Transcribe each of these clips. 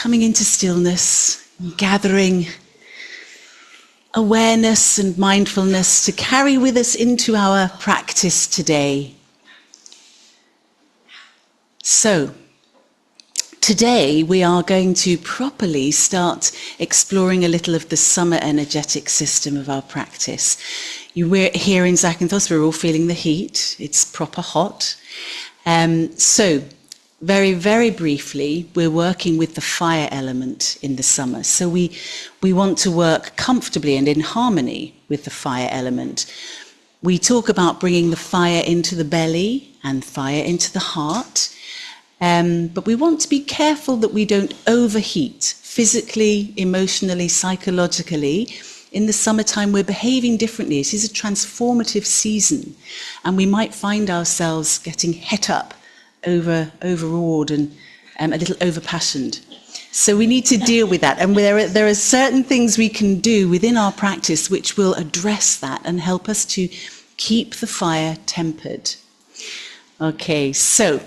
coming into stillness, gathering awareness and mindfulness to carry with us into our practice today. So, today we are going to properly start exploring a little of the summer energetic system of our practice. We're here in Zakynthos, we're all feeling the heat, it's proper hot. So, very, very briefly, we're working with the fire element in the summer. So we want to work comfortably and in harmony with the fire element. We talk about bringing the fire into the belly and fire into the heart. But we want to be careful that we don't overheat physically, emotionally, psychologically. In the summertime, we're behaving differently. This is a transformative season, and we might find ourselves getting het up, overawed and a little overpassioned. So we need to deal with that. And there are certain things we can do within our practice which will address that and help us to keep the fire tempered. Okay, so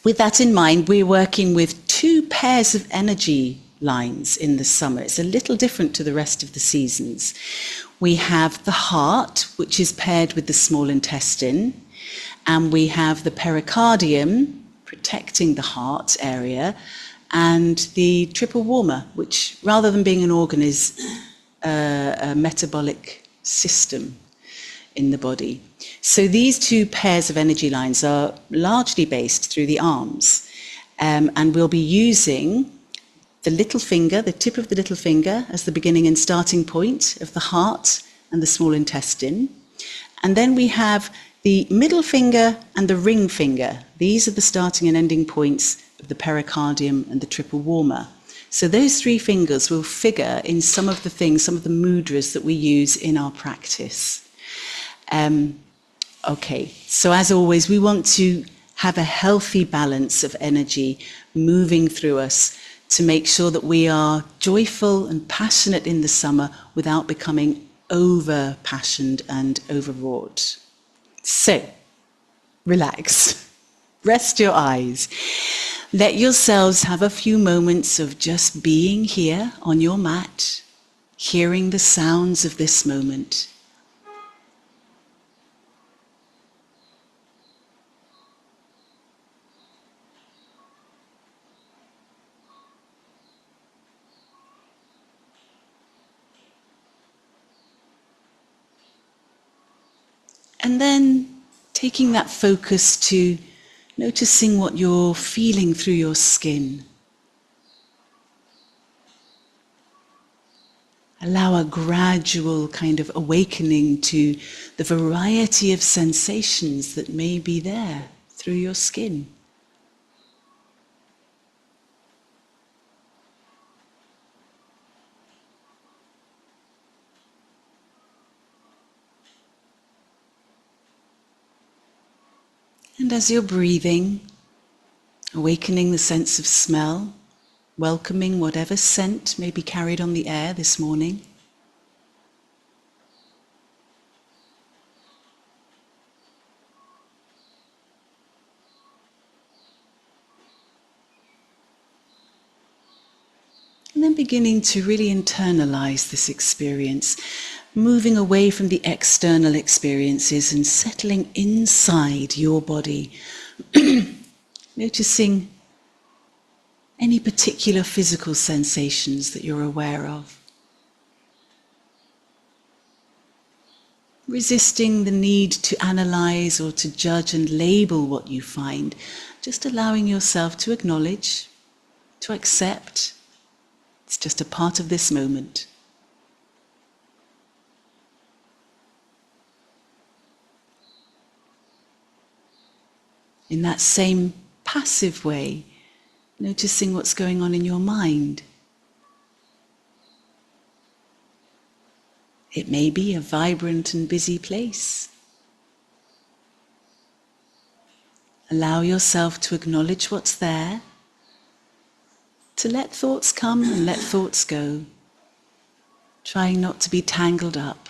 with that in mind, we're working with two pairs of energy lines in the summer. It's a little different to the rest of the seasons. We have the heart, which is paired with the small intestine, and we have the pericardium, protecting the heart area, and the triple warmer, which rather than being an organ is a metabolic system in the body. So these two pairs of energy lines are largely based through the arms, and we'll be using the little finger, the tip of the little finger, as the beginning and starting point of the heart and the small intestine. And then we have the middle finger and the ring finger. These are the starting and ending points of the pericardium and the triple warmer. So those three fingers will figure in some of the things, some of the mudras that we use in our practice. Okay, so as always, we want to have a healthy balance of energy moving through us to make sure that we are joyful and passionate in the summer without becoming over-passioned and overwrought. So, relax, rest your eyes. Let yourselves have a few moments of just being here on your mat, hearing the sounds of this moment. And then taking that focus to noticing what you're feeling through your skin. Allow a gradual kind of awakening to the variety of sensations that may be there through your skin. And as you're breathing, awakening the sense of smell, welcoming whatever scent may be carried on the air this morning. And then beginning to really internalize this experience, moving away from the external experiences and settling inside your body, noticing any particular physical sensations that you're aware of. Resisting the need to analyze or to judge and label what you find, just allowing yourself to acknowledge, to accept. It's just a part of this moment. In that same passive way, noticing what's going on in your mind. It may be a vibrant and busy place. Allow yourself to acknowledge what's there, to let thoughts come and let thoughts go, trying not to be tangled up.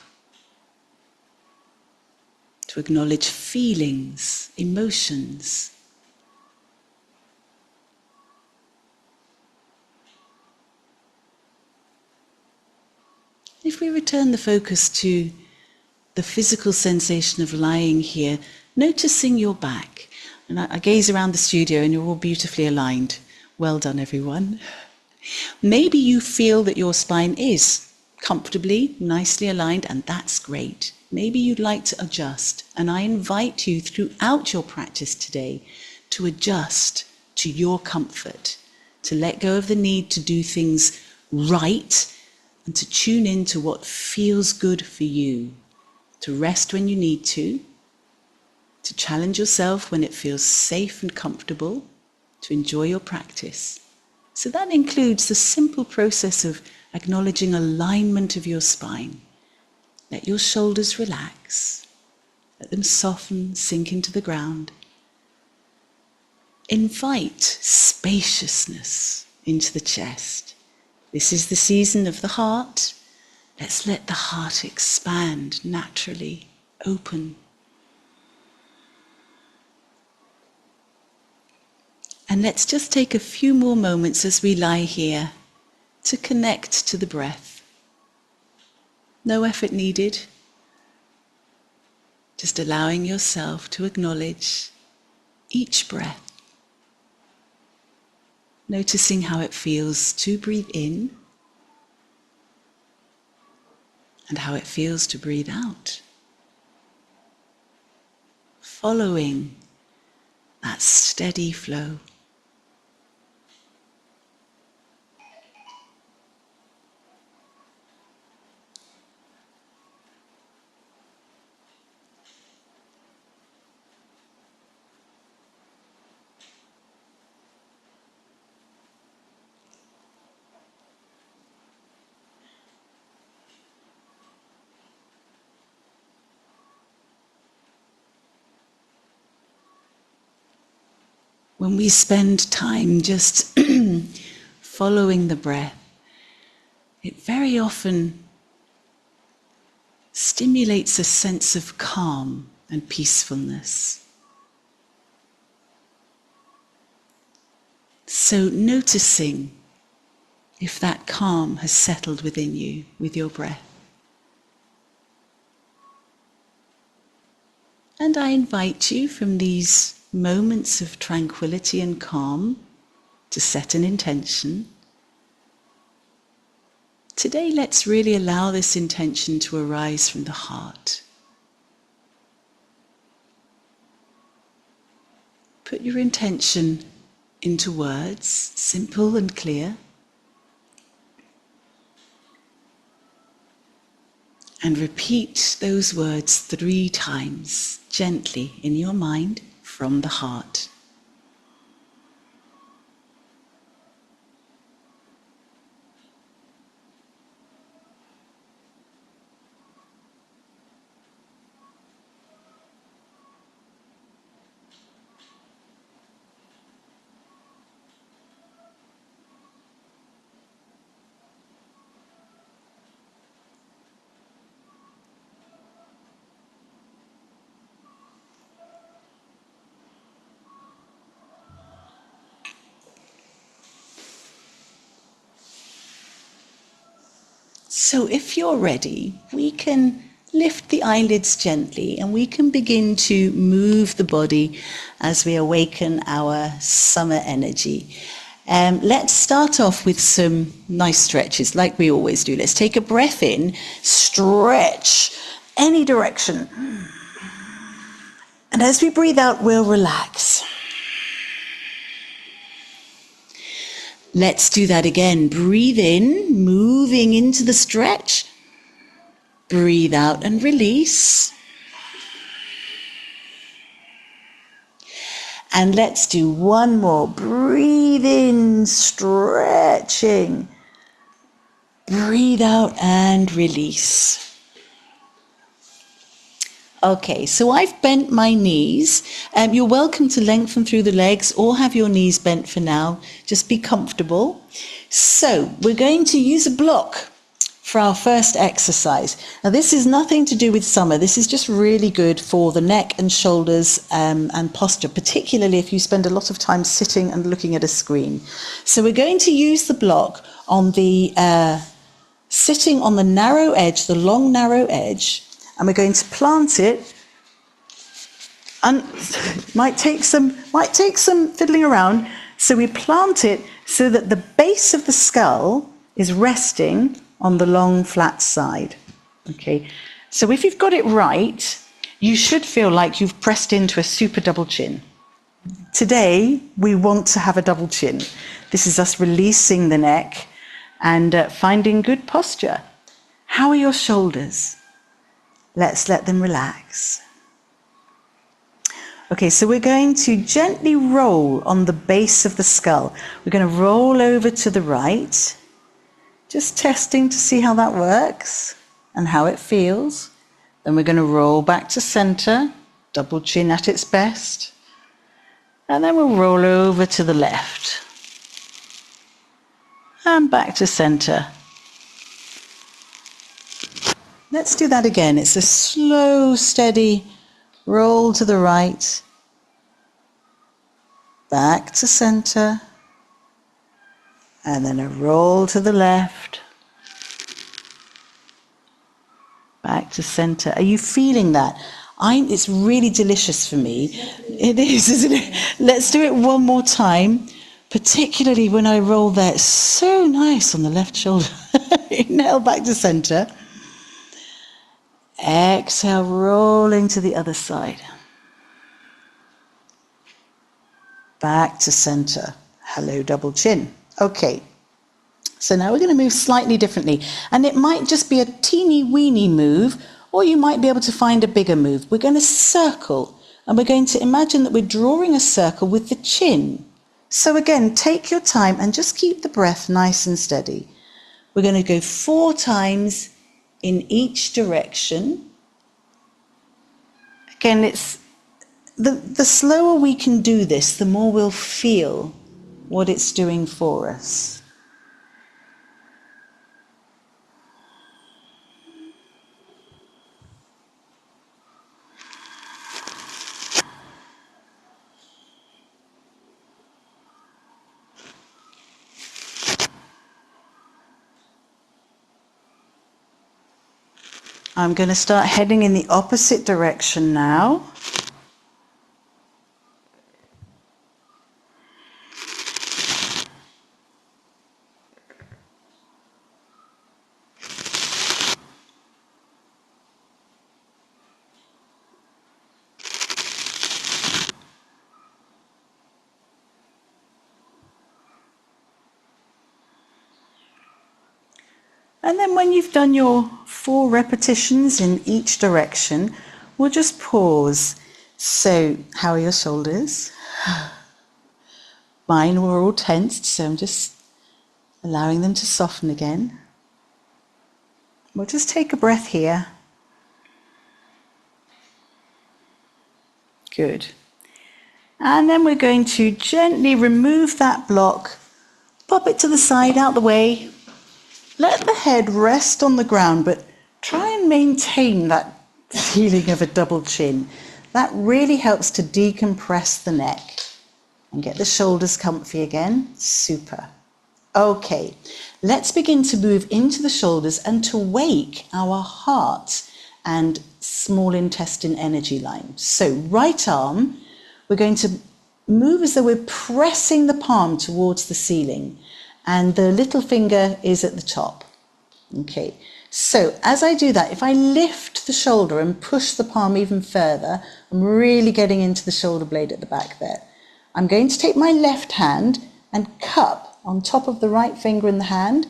To acknowledge feelings, emotions. If we return the focus to the physical sensation of lying here, noticing your back. And I gaze around the studio and you're all beautifully aligned. Well done, everyone. Maybe you feel that your spine is comfortably, nicely aligned, and that's great. Maybe you'd like to adjust. And I invite you throughout your practice today to adjust to your comfort, to let go of the need to do things right, and to tune in to what feels good for you, to rest when you need to challenge yourself when it feels safe and comfortable, to enjoy your practice. So that includes the simple process of acknowledging alignment of your spine. Let your shoulders relax. Let them soften, sink into the ground. Invite spaciousness into the chest. This is the season of the heart. Let's let the heart expand naturally, open. And let's just take a few more moments as we lie here to connect to the breath. No effort needed. Just allowing yourself to acknowledge each breath. Noticing how it feels to breathe in and how it feels to breathe out. Following that steady flow. When we spend time just following the breath, it very often stimulates a sense of calm and peacefulness. So noticing if that calm has settled within you with your breath. And I invite you from these moments of tranquility and calm to set an intention. Today, let's really allow this intention to arise from the heart. Put your intention into words, simple and clear. And repeat those words 3 times, gently in your mind, from the heart. So if you're ready, we can lift the eyelids gently and we can begin to move the body as we awaken our summer energy. Let's start off with some nice stretches like we always do. Let's take a breath in, stretch any direction. And as we breathe out, we'll relax. Let's do that again. Breathe in, moving into the stretch. Breathe out and release. And let's do one more. Breathe in, stretching. Breathe out and release. Okay, so I've bent my knees. You're welcome to lengthen through the legs or have your knees bent for now. Just be comfortable. So we're going to use a block for our first exercise. Now this is nothing to do with summer. This is just really good for the neck and shoulders and posture, particularly if you spend a lot of time sitting and looking at a screen. So we're going to use the block on the sitting on the narrow edge, the long narrow edge, and we're going to plant it. And might take some fiddling around. So we plant it so that the base of the skull is resting on the long flat side. Okay. So if you've got it right, you should feel like you've pressed into a super double chin. Today, we want to have a double chin. This is us releasing the neck and finding good posture. How are your shoulders? Let's let them relax. Okay, so we're going to gently roll on the base of the skull. We're going to roll over to the right, just testing to see how that works and how it feels. Then we're going to roll back to center, double chin at its best. And then we'll roll over to the left. And back to center. Let's do that again. It's a slow, steady roll to the right, back to center, and then a roll to the left, back to center. Are you feeling that? It's really delicious for me. It is, isn't it? Let's do it one more time, particularly when I roll there. It's so nice on the left shoulder. Inhale back to center. Exhale, rolling to the other side. Back to center. Hello, double chin. Okay. So now we're going to move slightly differently. And it might just be a teeny weeny move, or you might be able to find a bigger move. We're going to circle, and we're going to imagine that we're drawing a circle with the chin. So again, take your time and just keep the breath nice and steady. We're going to go 4 times in each direction. Again, it's the slower we can do this, the more we'll feel what it's doing for us. I'm going to start heading in the opposite direction now. And then when you've done your 4 repetitions in each direction, we'll just pause. So, how are your shoulders? Mine were all tensed, so I'm just allowing them to soften again. We'll just take a breath here. Good. And then we're going to gently remove that block, pop it to the side, out the way. Let the head rest on the ground, but try and maintain that feeling of a double chin. That really helps to decompress the neck and get the shoulders comfy again. Super. Okay, let's begin to move into the shoulders and to wake our heart and small intestine energy line. So right arm, we're going to move as though we're pressing the palm towards the ceiling, and the little finger is at the top. Okay, so as I do that, if I lift the shoulder and push the palm even further, I'm really getting into the shoulder blade at the back there. I'm going to take my left hand and cup on top of the right finger in the hand,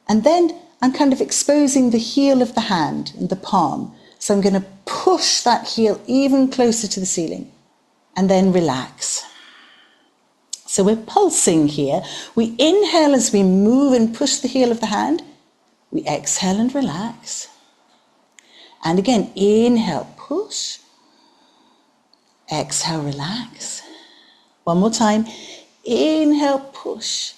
and then I'm kind of exposing the heel of the hand and the palm. So I'm going to push that heel even closer to the ceiling, and then relax. So we're pulsing here. We inhale as we move and push the heel of the hand. We exhale and relax. And again, inhale, push. Exhale, relax. One more time. Inhale, push.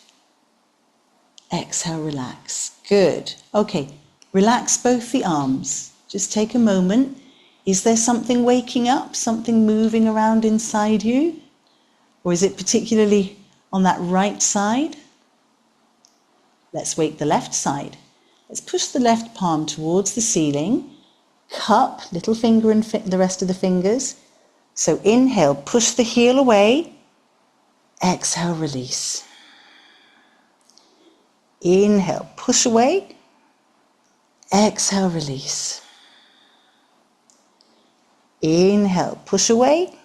Exhale, relax. Good. Okay, relax both the arms. Just take a moment. Is there something waking up, something moving around inside you? Or is it particularly on that right side? Let's wake the left side. Let's push the left palm towards the ceiling. Cup, little finger and the rest of the fingers. So inhale, push the heel away. Exhale, release. Inhale, push away. Exhale, release. Inhale, push away.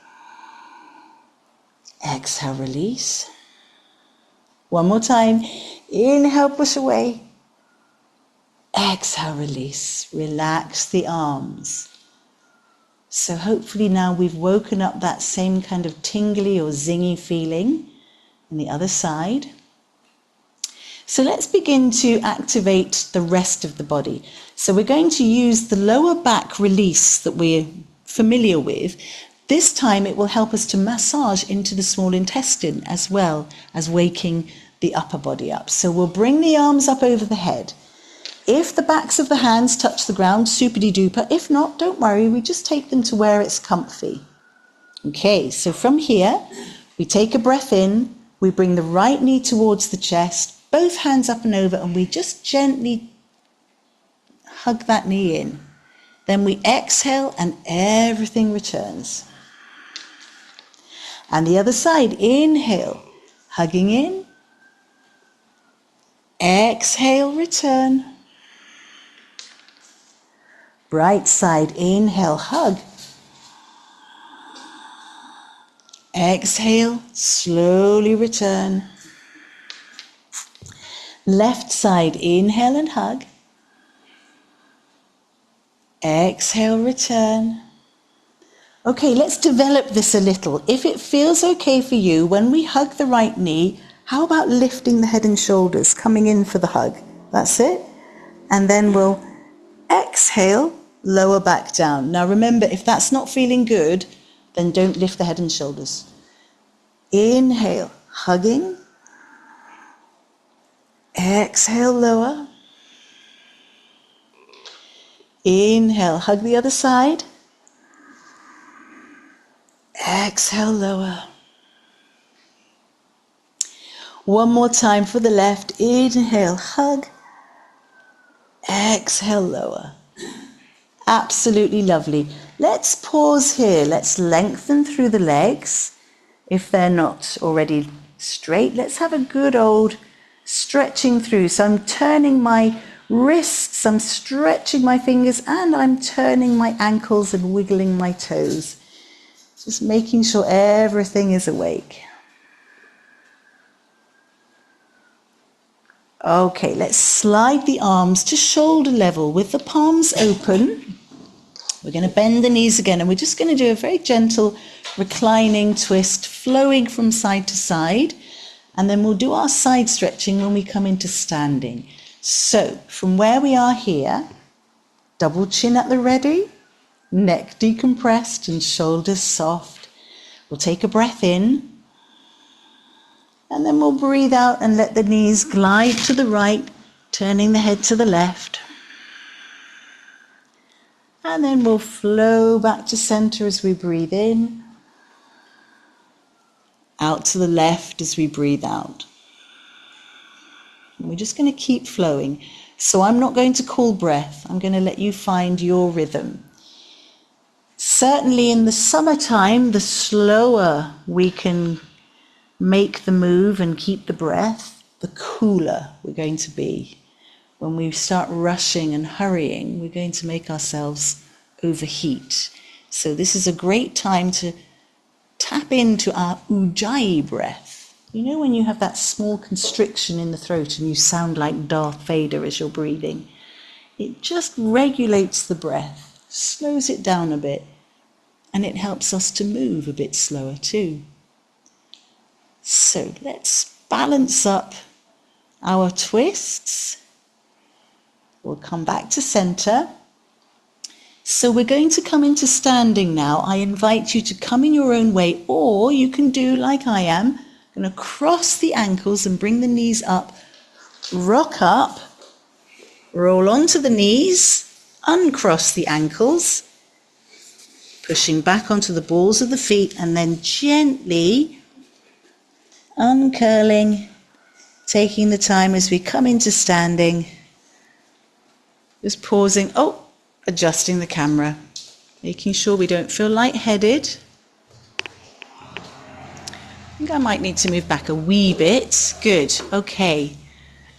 Exhale, release. One more time. Inhale, push away. Exhale, release. Relax the arms. So hopefully now we've woken up that same kind of tingly or zingy feeling on the other side. So let's begin to activate the rest of the body. So we're going to use the lower back release that we're familiar with. This time it will help us to massage into the small intestine as well as waking the upper body up. So we'll bring the arms up over the head. If the backs of the hands touch the ground, super-de-duper. If not, don't worry, we just take them to where it's comfy. Okay, so from here, we take a breath in, we bring the right knee towards the chest, both hands up and over, and we just gently hug that knee in. Then we exhale and everything returns. And the other side, inhale, hugging in. Exhale, return. Right side, inhale, hug. Exhale, slowly return. Left side, inhale and hug. Exhale, return. Okay, let's develop this a little. If it feels okay for you, when we hug the right knee, how about lifting the head and shoulders, coming in for the hug? That's it. And then we'll exhale, lower back down. Now remember, if that's not feeling good, then don't lift the head and shoulders. Inhale, hugging. Exhale, lower. Inhale, hug the other side. Exhale, lower. One more time for the left. Inhale, hug. Exhale, lower. Absolutely lovely. Let's pause here. Let's lengthen through the legs. If they're not already straight, let's have a good old stretching through. So I'm turning my wrists, I'm stretching my fingers, and I'm turning my ankles and wiggling my toes. Just making sure everything is awake. Okay, let's slide the arms to shoulder level with the palms open. We're going to bend the knees again, and we're just going to do a very gentle reclining twist, flowing from side to side. And then we'll do our side stretching when we come into standing. So, from where we are here, double chin at the ready, neck decompressed and shoulders soft. We'll take a breath in. And then we'll breathe out and let the knees glide to the right, turning the head to the left. And then we'll flow back to center as we breathe in. Out to the left as we breathe out. And we're just going to keep flowing. So I'm not going to call breath. I'm going to let you find your rhythm. Certainly in the summertime, the slower we can make the move and keep the breath, the cooler we're going to be. When we start rushing and hurrying, we're going to make ourselves overheat. So this is a great time to tap into our ujjayi breath. You know when you have that small constriction in the throat and you sound like Darth Vader as you're breathing? It just regulates the breath, slows it down a bit, and it helps us to move a bit slower too. So let's balance up our twists. We'll come back to center. So we're going to come into standing now. I invite you to come in your own way, or you can do like I am. I'm going to cross the ankles and bring the knees up. Rock up, roll onto the knees, uncross the ankles, pushing back onto the balls of the feet, and then gently uncurling, taking the time as we come into standing Just pausing. Oh, adjusting the camera. Making sure we don't feel lightheaded. I think I might need to move back a wee bit. Good. Okay.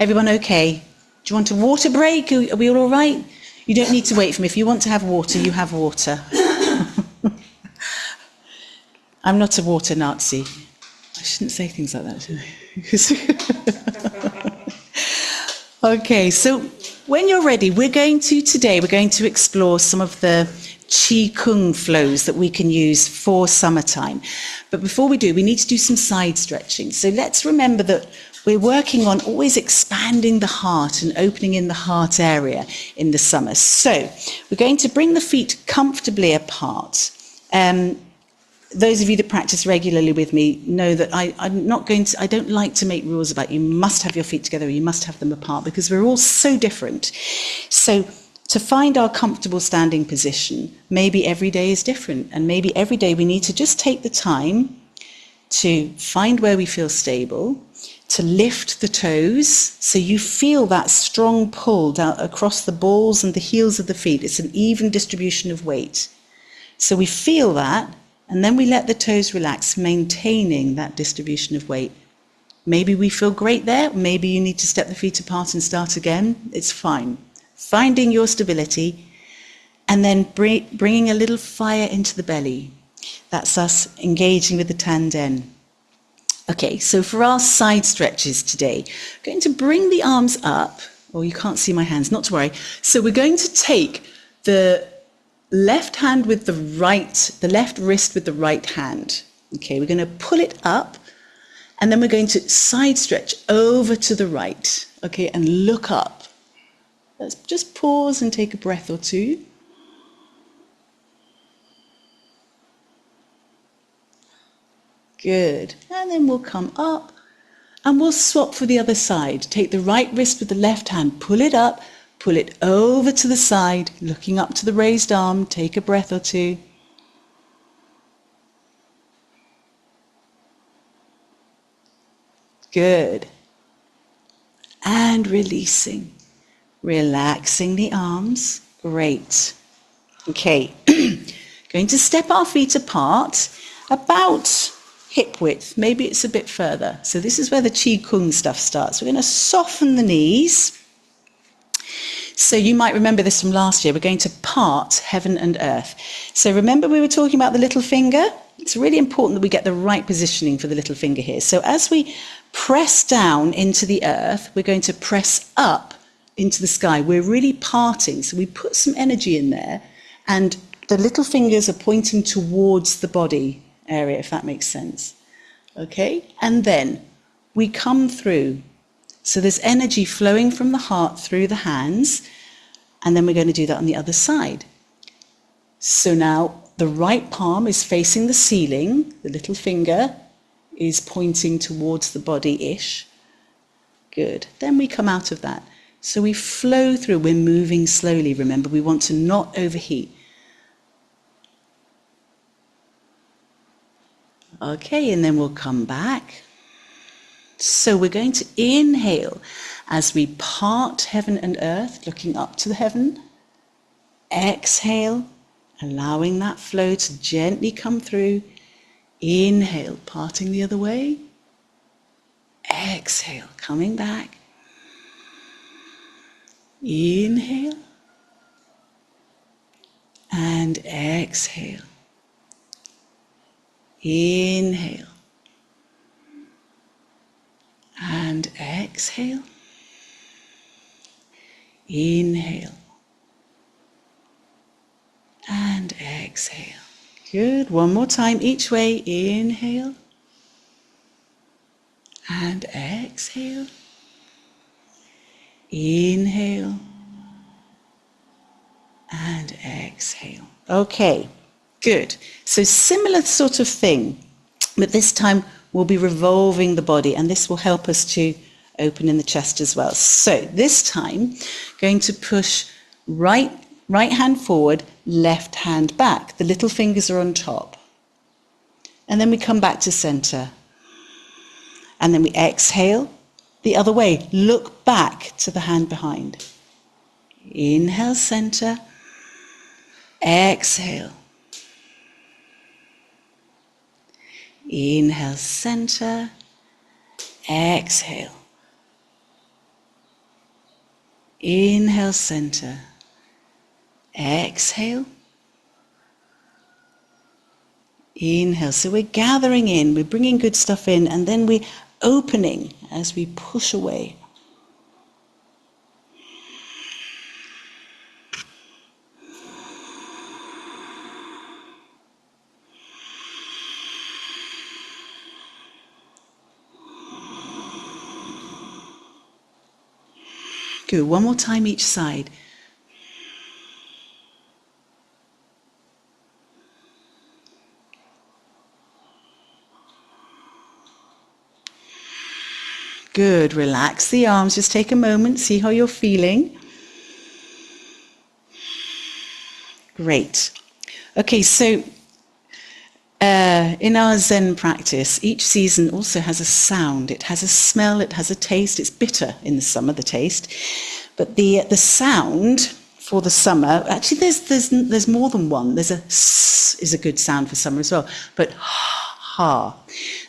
Everyone okay? Do you want a water break? Are we all right? You don't need to wait for me. If you want to have water, you have water. I'm not a water Nazi. I shouldn't say things like that, should I? Okay, so when you're ready, we're going to explore some of the Qigong flows that we can use for summertime. But before we do, we need to do some side stretching. So let's remember that we're working on always expanding the heart and opening in the heart area in the summer. So we're going to bring the feet comfortably apart. Those of you that practice regularly with me know that I don't like to make rules about you must have your feet together, or you must have them apart, because we're all so different. So to find our comfortable standing position, maybe every day is different, and maybe every day we need to just take the time to find where we feel stable, to lift the toes so you feel that strong pull down across the balls and the heels of the feet. It's an even distribution of weight. So we feel that, and then we let the toes relax, maintaining that distribution of weight. Maybe we feel great there. Maybe you need to step the feet apart and start again. It's fine. Finding your stability, and then bringing a little fire into the belly. That's us engaging with the tanden. Okay, so for our side stretches today, I'm going to bring the arms up. Oh, you can't see my hands, not to worry. So we're going to take the left hand with the left wrist with the right hand. Okay, we're going to pull it up, and then we're going to side stretch over to the right. Okay, and look up. Let's just pause and take a breath or two. Good. And then we'll come up and we'll swap for the other side. Take the right wrist with the left hand, pull it up, pull it over to the side, looking up to the raised arm. Take a breath or two. Good. And releasing. Relaxing the arms. Great. Okay. Going to step our feet apart about hip width. Maybe it's a bit further. So this is where the Qigong stuff starts. We're going to soften the knees. So you might remember this from last year. We're going to part heaven and earth. So remember we were talking about the little finger? It's really important that we get the right positioning for the little finger here. So as we press down into the earth, we're going to press up into the sky. We're really parting. So we put some energy in there, and the little fingers are pointing towards the body area, if that makes sense. Okay? And then we come through. So there's energy flowing from the heart through the hands, and then we're going to do that on the other side. So now the right palm is facing the ceiling, the little finger is pointing towards the body-ish. Good. Then we come out of that. So we flow through, we're moving slowly, remember, we want to not overheat. Okay, and then we'll come back. So we're going to inhale as we part heaven and earth, looking up to the heaven. Exhale, allowing that flow to gently come through. Inhale, parting the other way. Exhale, coming back. Inhale. And exhale. Inhale. And exhale. Inhale. And exhale. Good. One more time each way. Inhale. And exhale. Inhale. And exhale. Okay. Good. So similar sort of thing, but this time we'll be revolving the body, and this will help us to open in the chest as well. So this time, going to push right hand forward, left hand back. The little fingers are on top. And then we come back to center. And then we exhale the other way. Look back to the hand behind. Inhale, center. Exhale. Inhale, center. Exhale. Inhale, center. Exhale. Inhale. So we're gathering in, we're bringing good stuff in, and then we're opening as we push away. Good. One more time each side. Good. Relax the arms. Just take a moment, see how you're feeling. Great. Okay, so in our Zen practice, each season also has a sound. It has a smell, it has a taste. It's bitter in the summer, the taste. But the sound for the summer, actually there's more than one. There's a s is a good sound for summer as well, but ha.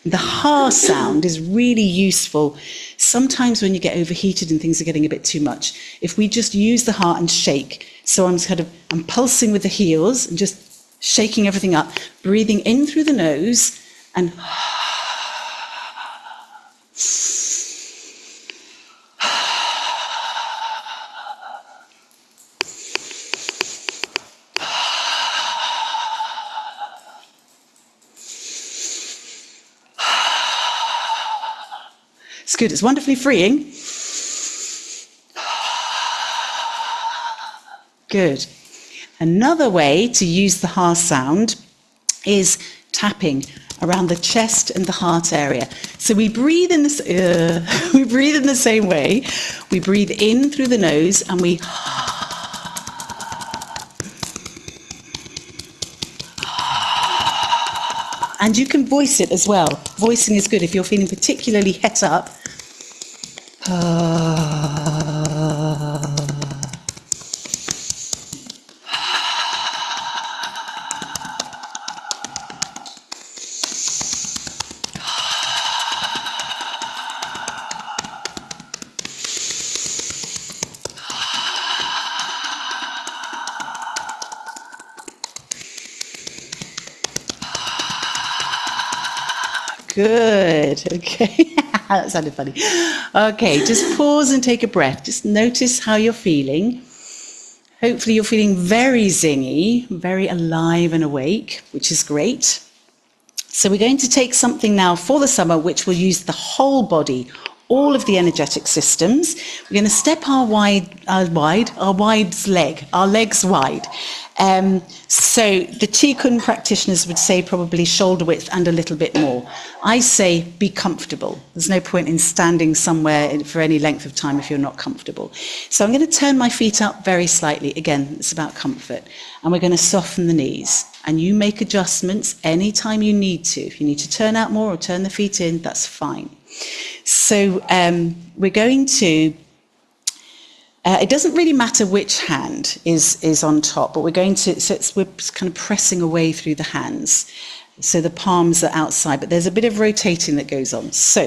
The ha sound is really useful sometimes when you get overheated and things are getting a bit too much. If we just use the ha and shake, so I'm pulsing with the heels and just shaking everything up, breathing in through the nose and it's good, it's wonderfully freeing. Good. Another way to use the ha sound is tapping around the chest and the heart area. So we breathe in this, we breathe in the same way. We breathe in through the nose and we and you can voice it as well. Voicing is good if you're feeling particularly het up. Good. Okay. That sounded funny. Okay, just pause and take a breath. Just notice how you're feeling. Hopefully you're feeling very zingy, very alive and awake, which is great. So we're going to take something now for the summer which will use the whole body, all of the energetic systems. We're going to step our legs wide. So the Qigong practitioners would say probably shoulder width and a little bit more. I say be comfortable. There's no point in standing somewhere for any length of time if you're not comfortable. So I'm going to turn my feet up very slightly. Again, it's about comfort. And we're going to soften the knees. And you make adjustments anytime you need to. If you need to turn out more or turn the feet in, that's fine. So we're going to, it doesn't really matter which hand is on top, but we're going to, we're kind of pressing away through the hands. So the palms are outside, but there's a bit of rotating that goes on. So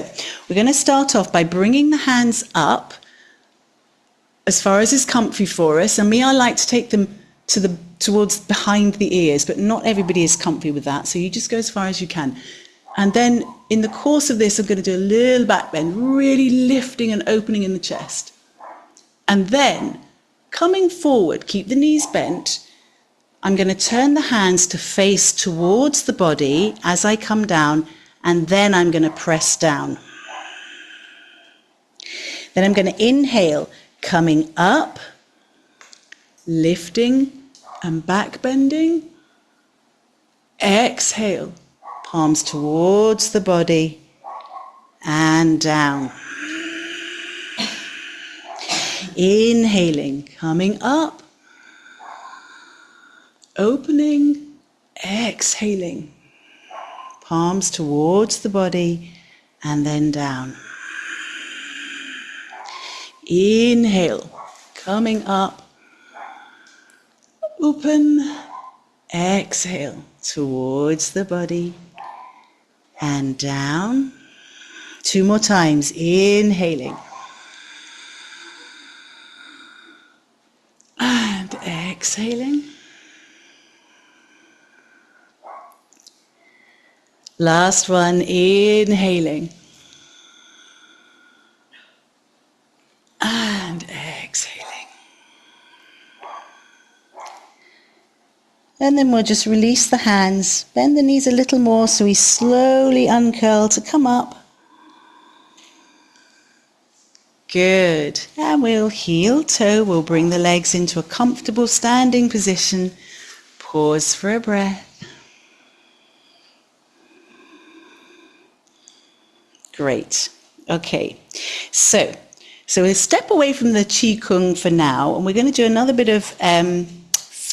we're going to start off by bringing the hands up as far as is comfy for us. And I like to take them towards behind the ears, but not everybody is comfy with that. So you just go as far as you can. And then in the course of this, I'm going to do a little back bend, really lifting and opening in the chest. And then coming forward, keep the knees bent. I'm going to turn the hands to face towards the body as I come down, and then I'm going to press down. Then I'm going to inhale, coming up, lifting and back bending. Exhale, palms towards the body and down. Inhaling, coming up, opening, exhaling, palms towards the body and then down. Inhale, coming up, Open. Exhale towards the body. And down. 2 more times. Inhaling. And exhaling. Last one. Inhaling. And exhaling. And then we'll just release the hands, bend the knees a little more so we slowly uncurl to come up. Good. And we'll heel toe, we'll bring the legs into a comfortable standing position. Pause for a breath. Great. Okay. So we'll step away from the Qigong for now, and we're going to do another bit of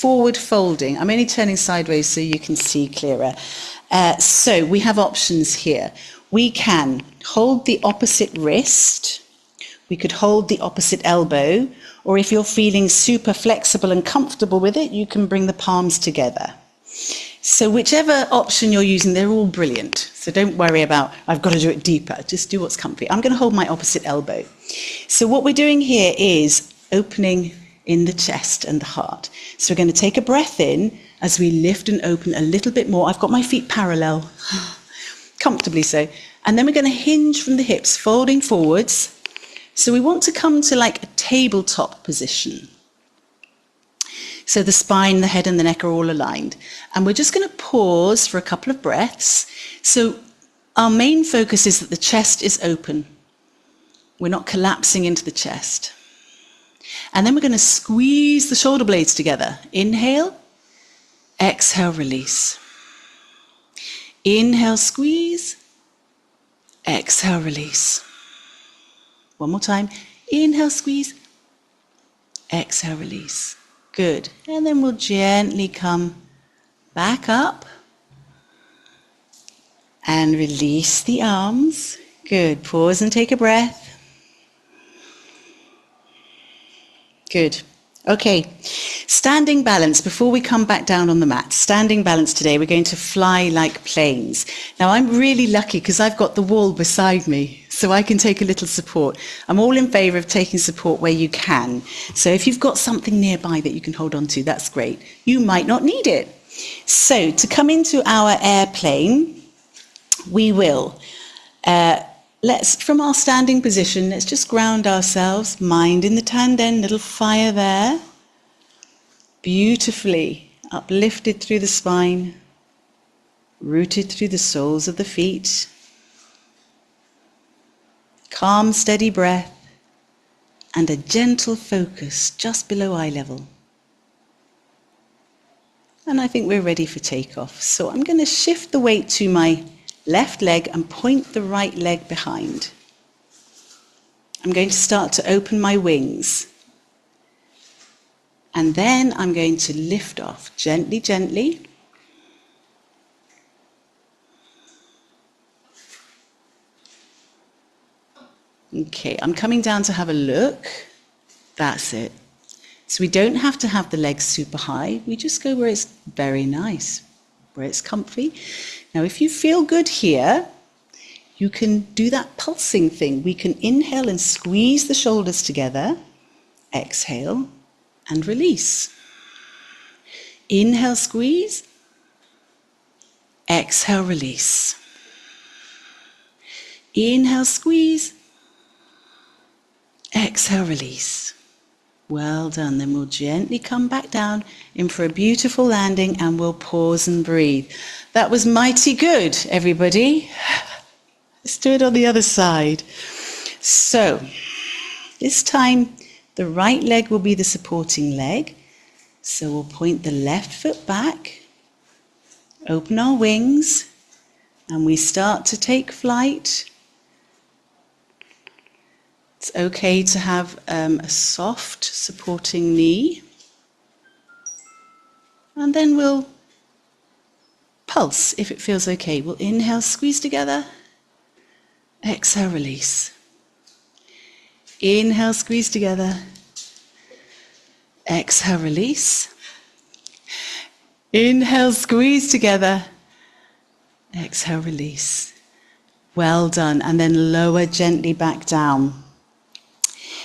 forward folding. I'm only turning sideways so you can see clearer. So we have options here. We can hold the opposite wrist. We could hold the opposite elbow. Or if you're feeling super flexible and comfortable with it, you can bring the palms together. So whichever option you're using, they're all brilliant. So don't worry about, I've got to do it deeper. Just do what's comfy. I'm going to hold my opposite elbow. So what we're doing here is opening in the chest and the heart. So we're going to take a breath in as we lift and open a little bit more. I've got my feet parallel, comfortably so. And then we're going to hinge from the hips, folding forwards. So we want to come to like a tabletop position. So the spine, the head and the neck are all aligned. And we're just going to pause for a couple of breaths. So our main focus is that the chest is open. We're not collapsing into the chest. And then we're going to squeeze the shoulder blades together. Inhale, exhale, release. Inhale, squeeze. Exhale, release. One more time. Inhale, squeeze. Exhale, release. Good. And then we'll gently come back up and release the arms. Good. Pause and take a breath. Good. Okay. Standing balance. Before we come back down on the mat, standing balance today, we're going to fly like planes. Now, I'm really lucky because I've got the wall beside me, so I can take a little support. I'm all in favour of taking support where you can. So if you've got something nearby that you can hold on to, that's great. You might not need it. So to come into our airplane, we will from our standing position, let's just ground ourselves, mind in the tanden, little fire there. Beautifully uplifted through the spine, rooted through the soles of the feet. Calm, steady breath, and a gentle focus just below eye level. And I think we're ready for takeoff. So I'm going to shift the weight to my left leg and point the right leg behind. I'm going to start to open my wings. And then I'm going to lift off gently, gently. Okay, I'm coming down to have a look. That's it. So we don't have to have the legs super high. We just go where it's very nice, where it's comfy. Now, if you feel good here, you can do that pulsing thing. We can inhale and squeeze the shoulders together. Exhale and release. Inhale, squeeze. Exhale, release. Inhale, squeeze. Exhale, release. Well done. Then we'll gently come back down in for a beautiful landing and we'll pause and breathe. That was mighty good, everybody. Let's do it on the other side. So, this time the right leg will be the supporting leg. So we'll point the left foot back, open our wings, and we start to take flight. It's okay to have a soft supporting knee. And then we'll pulse if it feels okay. We'll inhale, squeeze together. Exhale, release. Inhale, squeeze together. Exhale, release. Inhale, squeeze together. Exhale, release. Well done. And then lower gently back down.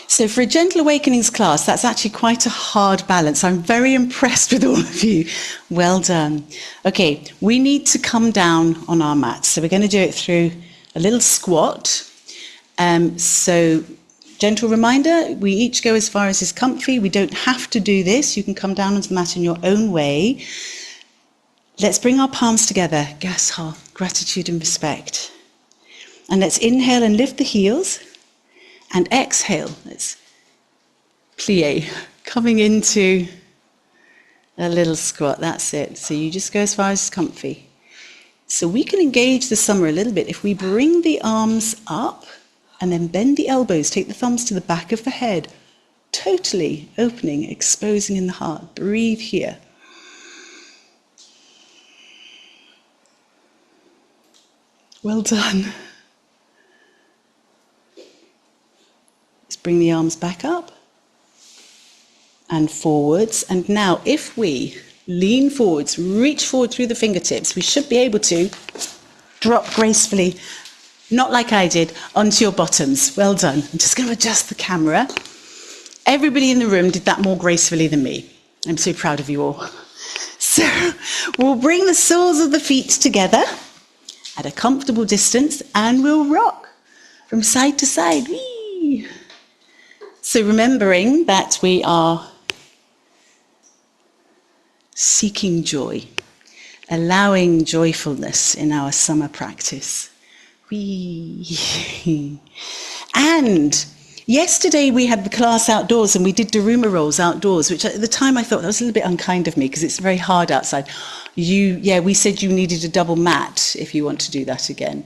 So for a Gentle Awakenings class, that's actually quite a hard balance. I'm very impressed with all of you. Well done. Okay, we need to come down on our mats. So we're going to do it through a little squat. So gentle reminder, we each go as far as is comfy. We don't have to do this. You can come down onto the mat in your own way. Let's bring our palms together. Gasha, gratitude and respect. And let's inhale and lift the heels. And exhale, let's plie, coming into a little squat, that's it. So you just go as far as comfy. So we can engage the summer a little bit if we bring the arms up and then bend the elbows, take the thumbs to the back of the head, totally opening, exposing in the heart. Breathe here. Well done. Let's bring the arms back up and forwards. And now if we lean forwards, reach forward through the fingertips, we should be able to drop gracefully, not like I did, onto your bottoms. Well done. I'm just going to adjust the camera. Everybody in the room did that more gracefully than me. I'm so proud of you all. So we'll bring the soles of the feet together at a comfortable distance and we'll rock from side to side. Whee! So remembering that we are seeking joy, allowing joyfulness in our summer practice. Whee! And yesterday we had the class outdoors and we did Daruma rolls outdoors, which at the time I thought that was a little bit unkind of me because it's very hard outside. We said you needed a double mat if you want to do that again.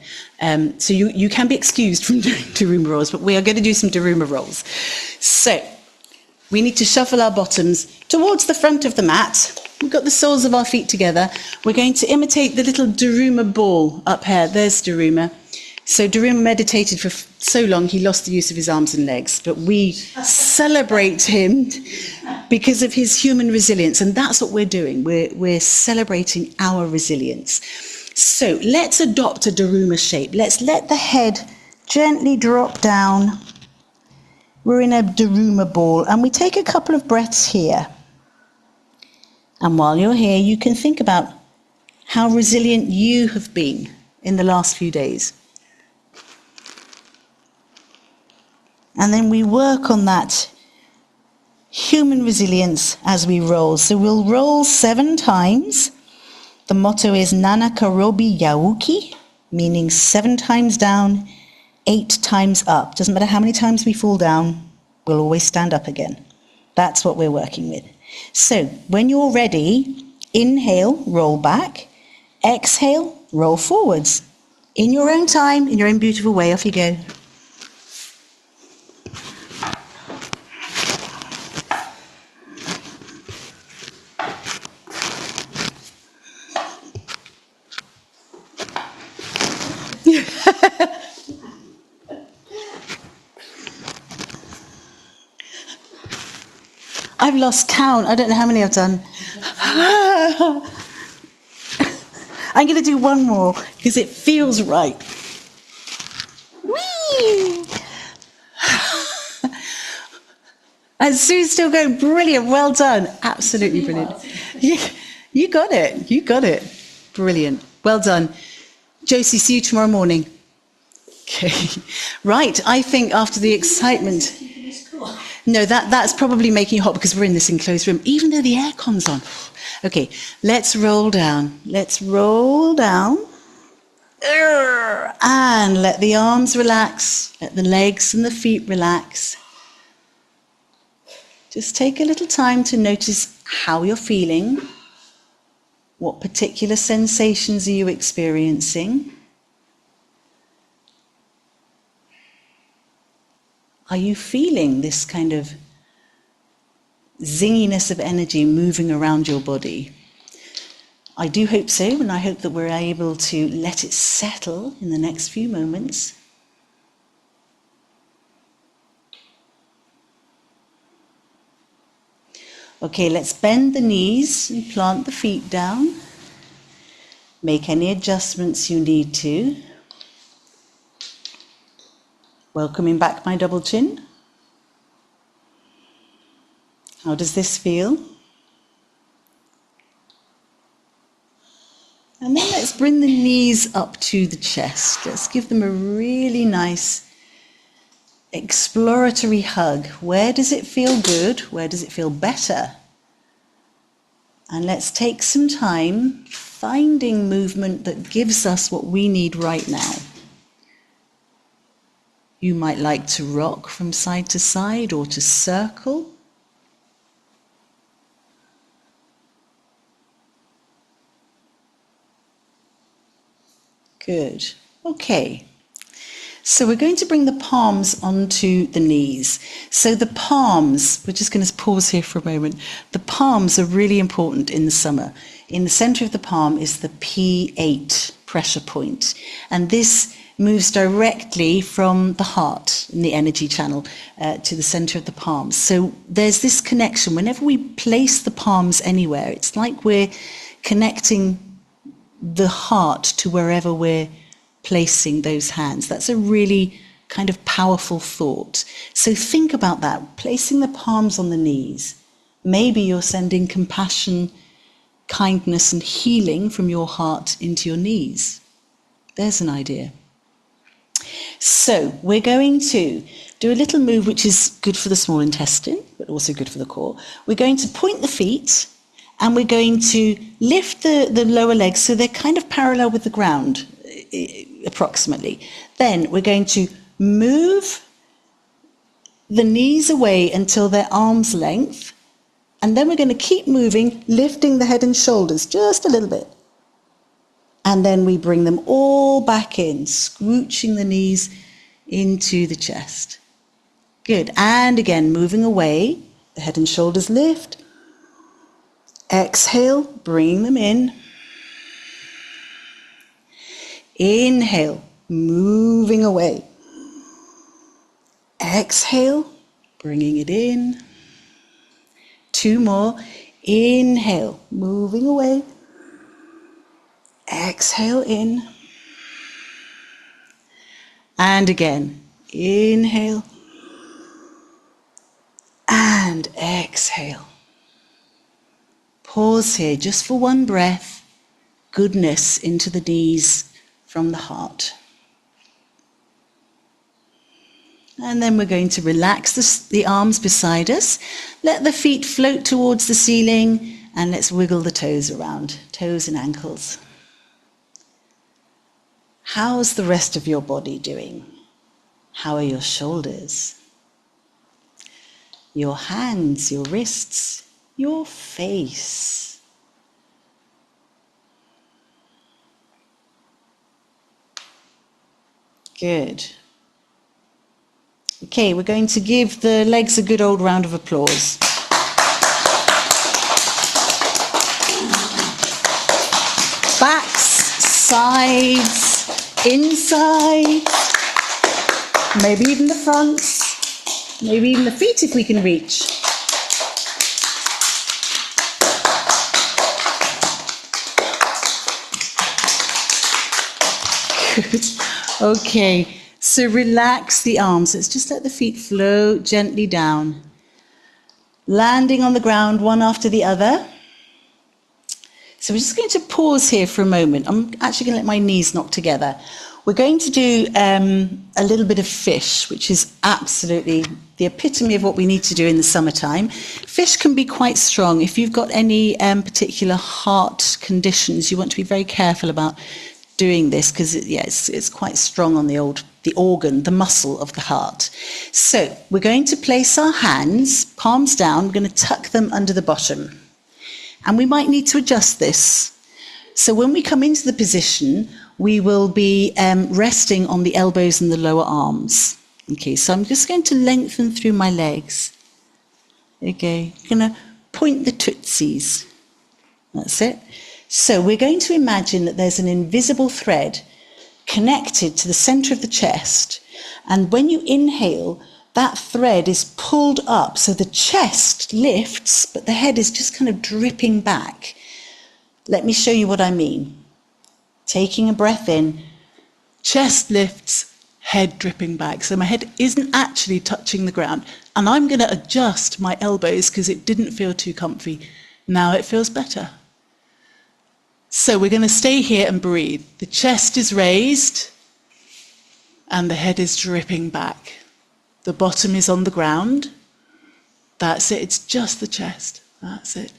So you can be excused from doing Daruma rolls, but we are going to do some Daruma rolls. So we need to shuffle our bottoms towards the front of the mat. We've got the soles of our feet together. We're going to imitate the little Daruma ball up here. There's Daruma. So Daruma meditated for so long he lost the use of his arms and legs, but we celebrate him because of his human resilience, and that's what we're doing. We're celebrating our resilience. So let's adopt a Daruma shape. Let's let the head gently drop down. We're in a Daruma ball, and we take a couple of breaths here. And while you're here, you can think about how resilient you have been in the last few days. And then we work on that human resilience as we roll. So we'll roll 7 times. The motto is Nanakarobi Yauki, meaning 7 times down, 8 times up. Doesn't matter how many times we fall down, we'll always stand up again. That's what we're working with. So when you're ready, inhale, roll back. Exhale, roll forwards. In your own time, in your own beautiful way, off you go. I've lost count. I don't know how many I've done. I'm going to do one more because it feels right. Whee! And Sue's still going. Brilliant. Well done. Absolutely brilliant. You got it. You got it. Brilliant. Well done. Josie, see you tomorrow morning. Okay. Right. I think after the excitement... No, that's probably making it hot because we're in this enclosed room, even though the aircon's on. Okay, let's roll down. Let's roll down. And let the arms relax. Let the legs and the feet relax. Just take a little time to notice how you're feeling. What particular sensations are you experiencing? Are you feeling this kind of zinginess of energy moving around your body? I do hope so, and I hope that we're able to let it settle in the next few moments. Okay, let's bend the knees and plant the feet down. Make any adjustments you need to. Welcoming back my double chin. How does this feel? And then let's bring the knees up to the chest. Let's give them a really nice exploratory hug. Where does it feel good? Where does it feel better? And let's take some time finding movement that gives us what we need right now. You might like to rock from side to side or to circle. Good. Okay. So we're going to bring the palms onto the knees. So the palms, we're just going to pause here for a moment. The palms are really important in the summer. In the center of the palm is the P8 pressure point. And this moves directly from the heart in the energy channel to the center of the palms. So there's this connection. Whenever we place the palms anywhere, it's like we're connecting the heart to wherever we're placing those hands. That's a really kind of powerful thought. So think about that, placing the palms on the knees. Maybe you're sending compassion, kindness, and healing from your heart into your knees. There's an idea. So we're going to do a little move which is good for the small intestine, but also good for the core. We're going to point the feet, and we're going to lift the lower legs so they're kind of parallel with the ground, approximately. Then we're going to move the knees away until they're arm's length. And then we're going to keep moving, lifting the head and shoulders just a little bit. And then we bring them all back in, scooching the knees into the chest. Good. And again, moving away, the head and shoulders lift. Exhale, bring them in. Inhale, moving away. Exhale, bringing it in. 2 more. Inhale, moving away. Exhale in. And again, inhale. And exhale. Pause here just for one breath. Goodness into the knees from the heart. And then we're going to relax the arms beside us. Let the feet float towards the ceiling, and let's wiggle the toes around, toes and ankles. How's the rest of your body doing? How are your shoulders? Your hands, your wrists, your face. Good. Okay, we're going to give the legs a good old round of applause. Backs, sides, inside, maybe even the fronts, maybe even the feet if we can reach. Good. Okay, so relax the arms. Let's just let the feet float gently down. Landing on the ground one after the other. So we're just going to pause here for a moment. I'm actually going to let my knees knock together. We're going to do a little bit of fish, which is absolutely the epitome of what we need to do in the summertime. Fish can be quite strong. If you've got any particular heart conditions, you want to be very careful about doing this because it's quite strong on the organ, the muscle of the heart. So we're going to place our hands, palms down. We're going to tuck them under the bottom. And we might need to adjust this. So when we come into the position, we will be resting on the elbows and the lower arms. Okay, so I'm just going to lengthen through my legs. Okay, I'm going to point the tootsies. That's it. So we're going to imagine that there's an invisible thread connected to the center of the chest. And when you inhale, that thread is pulled up, so the chest lifts, but the head is just kind of dripping back. Let me show you what I mean. Taking a breath in, chest lifts, head dripping back. So my head isn't actually touching the ground. And I'm going to adjust my elbows because it didn't feel too comfy. Now it feels better. So we're going to stay here and breathe. The chest is raised and the head is dripping back. The bottom is on the ground. That's it. It's just the chest. That's it.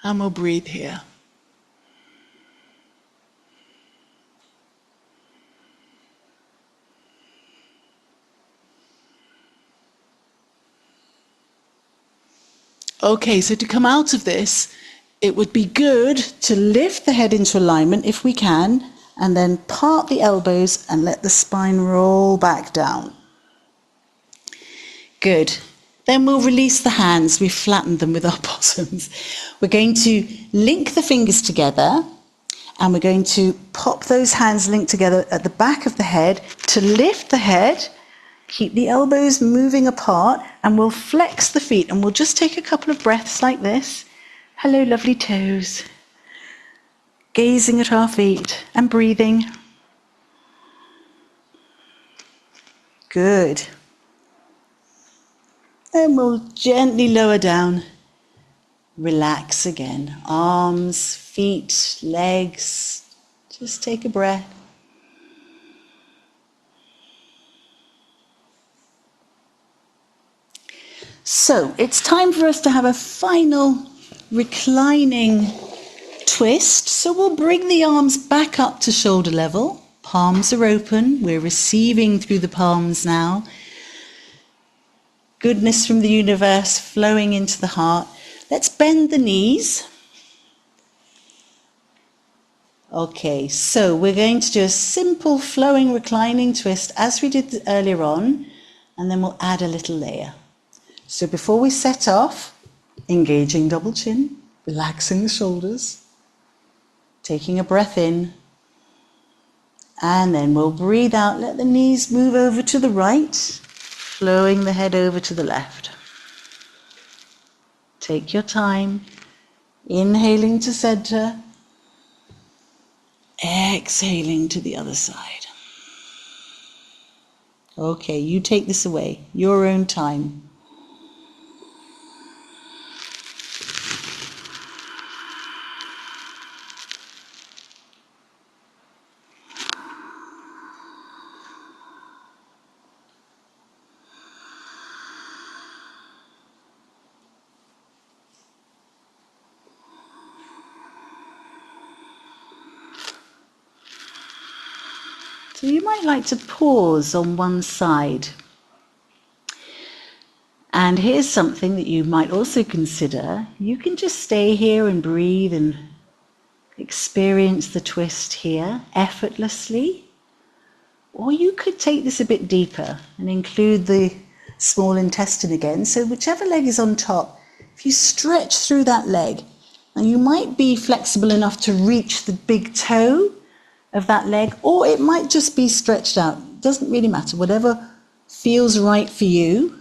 And we'll breathe here. Okay, so to come out of this, it would be good to lift the head into alignment if we can, and then part the elbows and let the spine roll back down. Good. Then we'll release the hands. We've flattened them with our bottoms. We're going to link the fingers together, and we're going to pop those hands linked together at the back of the head to lift the head. Keep the elbows moving apart, and we'll flex the feet, and we'll just take a couple of breaths like this. Hello, lovely toes. Gazing at our feet and breathing. Good. Then we'll gently lower down. Relax again. Arms, feet, legs. Just take a breath. So it's time for us to have a final reclining twist. So we'll bring the arms back up to shoulder level. Palms are open. We're receiving through the palms now. Goodness from the universe flowing into the heart. Let's bend the knees. Okay, so we're going to do a simple flowing reclining twist as we did earlier on, and then we'll add a little layer. So before we set off, engaging double chin, relaxing the shoulders, taking a breath in, and then we'll breathe out, let the knees move over to the right, flowing the head over to the left. Take your time, inhaling to center, exhaling to the other side. Okay, you take this away, your own time. So you might like to pause on one side. And here's something that you might also consider. You can just stay here and breathe and experience the twist here effortlessly. Or you could take this a bit deeper and include the small intestine again. So whichever leg is on top, if you stretch through that leg, and you might be flexible enough to reach the big toe of that leg, or it might just be stretched out. It doesn't really matter, whatever feels right for you.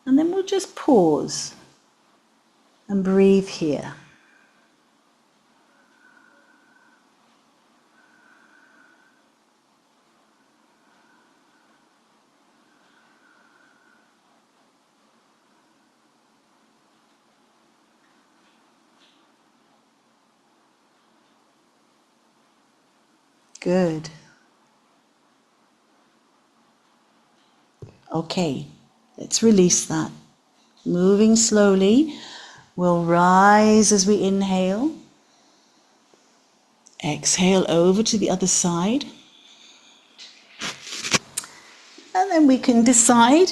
And then we'll just pause and breathe here. Good. Okay, let's release that. Moving slowly, we'll rise as we inhale. Exhale over to the other side. And then we can decide.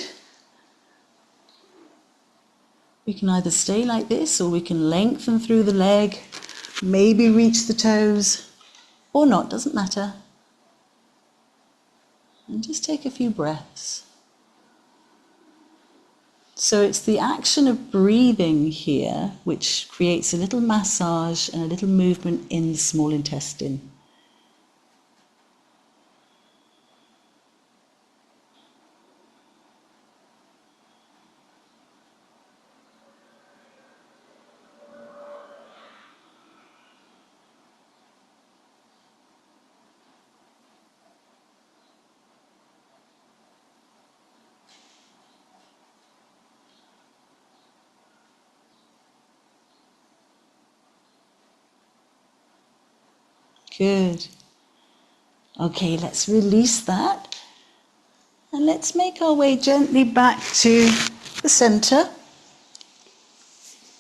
We can either stay like this, or we can lengthen through the leg, maybe reach the toes, or not, doesn't matter. And just take a few breaths. So it's the action of breathing here which creates a little massage and a little movement in the small intestine. Good. Okay, let's release that. And let's make our way gently back to the center.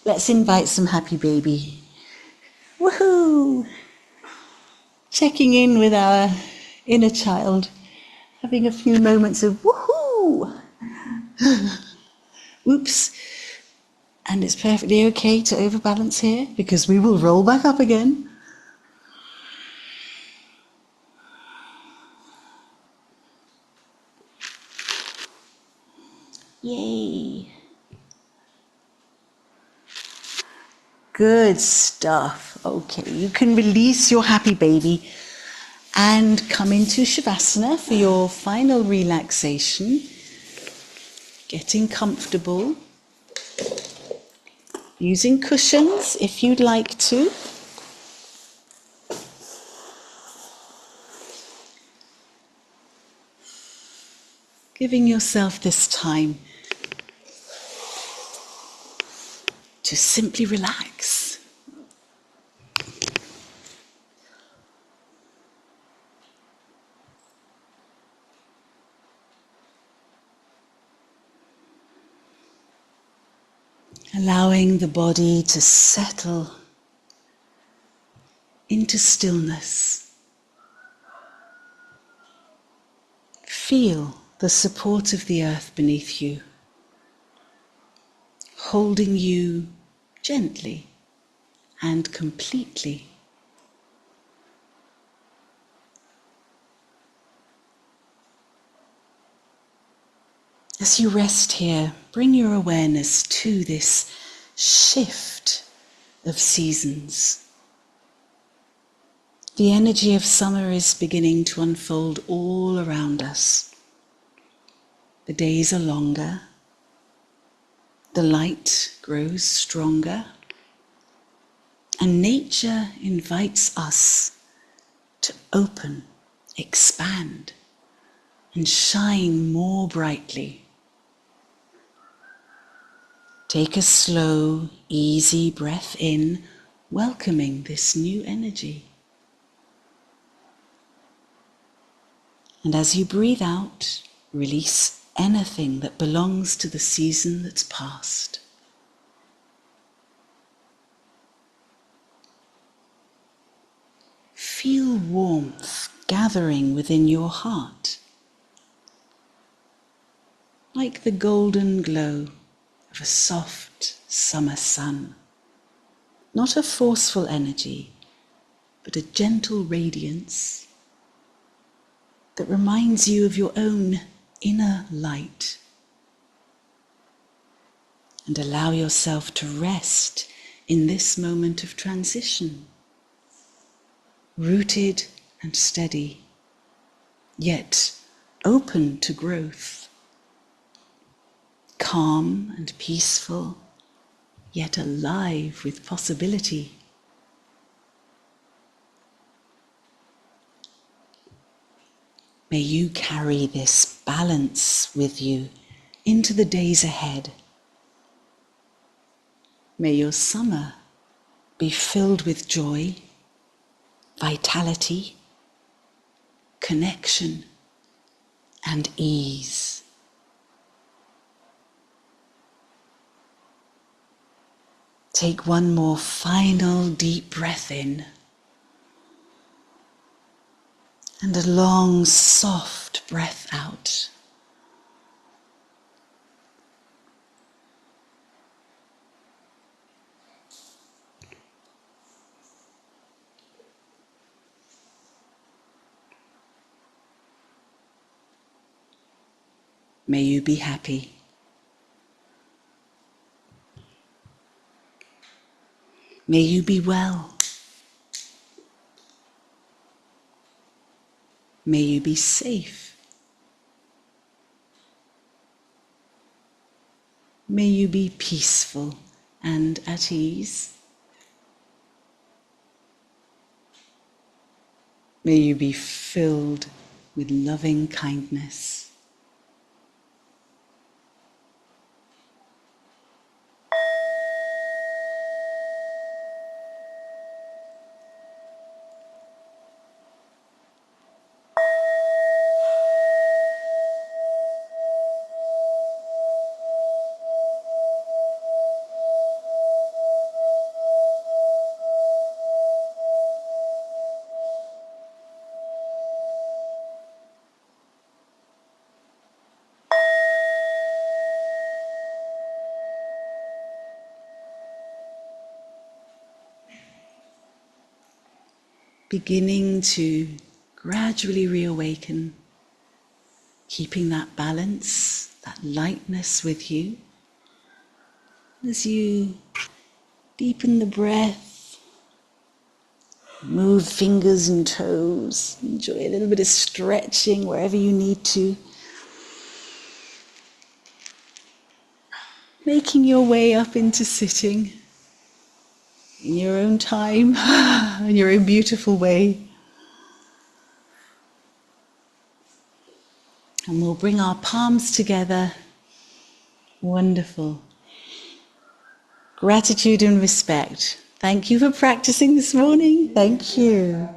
Let's invite some happy baby. Woohoo! Checking in with our inner child. Having a few moments of woohoo! Oops. And it's perfectly okay to overbalance here because we will roll back up again. Yay. Good stuff. Okay, you can release your happy baby and come into Shavasana for your final relaxation. Getting comfortable. Using cushions if you'd like to. Giving yourself this time to simply relax. Allowing the body to settle into stillness. Feel the support of the earth beneath you, holding you gently and completely. As you rest here, bring your awareness to this shift of seasons. The energy of summer is beginning to unfold all around us. The days are longer, the light grows stronger, and nature invites us to open, expand, and shine more brightly. Take a slow, easy breath in, welcoming this new energy. And as you breathe out, release anything that belongs to the season that's past. Feel warmth gathering within your heart, like the golden glow of a soft summer sun. Not a forceful energy, but a gentle radiance that reminds you of your own inner light. And allow yourself to rest in this moment of transition, rooted and steady, yet open to growth, calm and peaceful, yet alive with possibility. May you carry this balance with you into the days ahead. May your summer be filled with joy, vitality, connection, and ease. Take one more final deep breath in, and a long, soft breath out. May you be happy. May you be well. May you be safe. May you be peaceful and at ease. May you be filled with loving kindness. beginning to gradually reawaken, keeping that balance, that lightness with you. As you deepen the breath, move fingers and toes, enjoy a little bit of stretching wherever you need to. Making your way up into sitting in your own time, in your own beautiful way. And we'll bring our palms together. Wonderful. Gratitude and respect. Thank you for practicing this morning. Thank you.